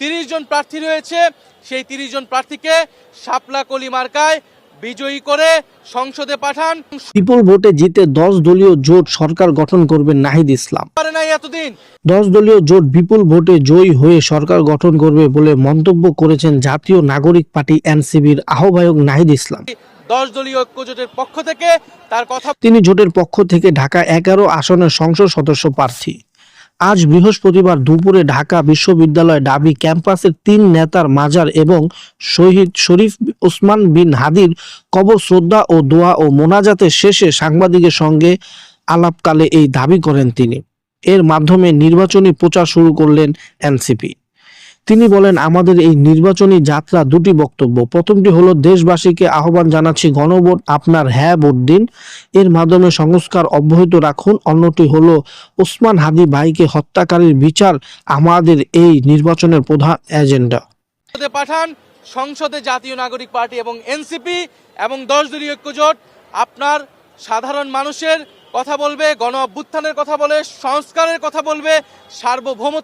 30 জন প্রার্থী রয়েছে, সেই 30 জন প্রার্থীকে শাপলা কলি মার্কায় বিজয়ী করে সংসদে পাঠান। বিপুল ভোটে জিতে 10 দলীয় জোট সরকার গঠন করবেন নাহিদ ইসলাম। পারে নাই এতদিন 10 দলীয় জোট বিপুল ভোটে জয়ী হয়ে সরকার গঠন করবে বলে মন্তব্য করেছেন জাতীয় নাগরিক পার্টি এনসিপির আহ্বায়ক নাহিদ ইসলাম। 10 দলীয় ঐক্যজোটের পক্ষ থেকে তার কথা। তিনি জোটের পক্ষ থেকে ঢাকা 11 আসনের সংসদ সদস্য প্রার্থী। আজ বৃহস্পতিবার দুপুরে ঢাকা বিশ্ববিদ্যালয় ঢাবি ক্যাম্পাসের 3 নেতার মাজার এবং শহীদ শরীফ ওসমান বিন হাদির কবর শ্রদ্ধা ও দোয়া ও মোনাজাতের শেষে সাংবাদিকের সঙ্গে আলাপকালে এই দাবি করেন তিনি। এর মাধ্যমে নির্বাচনী প্রচার শুরু করলেন এনসিপি। তিনি বলেন, আমাদের এই নির্বাচনী যাত্রা দুটি বক্তব্য। প্রথমটি হলো দেশবাসীকে আহ্বান জানাচ্ছি গণভোট আপনার হ্যাঁ ভোট দিন, এর মাধ্যমে সংস্কার অব্যাহত রাখুন। অন্যটি হলো ওসমান হাদি ভাইকে হত্যাকারীর বিচার আমাদের এই নির্বাচনের প্রধান এজেন্ডা। পাঠান সংসদে জাতীয় নাগরিক পার্টি এবং এনসিপি এবং 10 দলীয় ঐক্যজোট আপনার সাধারণ মানুষের কথা বলবে, গণ অভ্যুত্থানের কথা বলে, সংস্কারের কথা বলবে, সার্বভৌম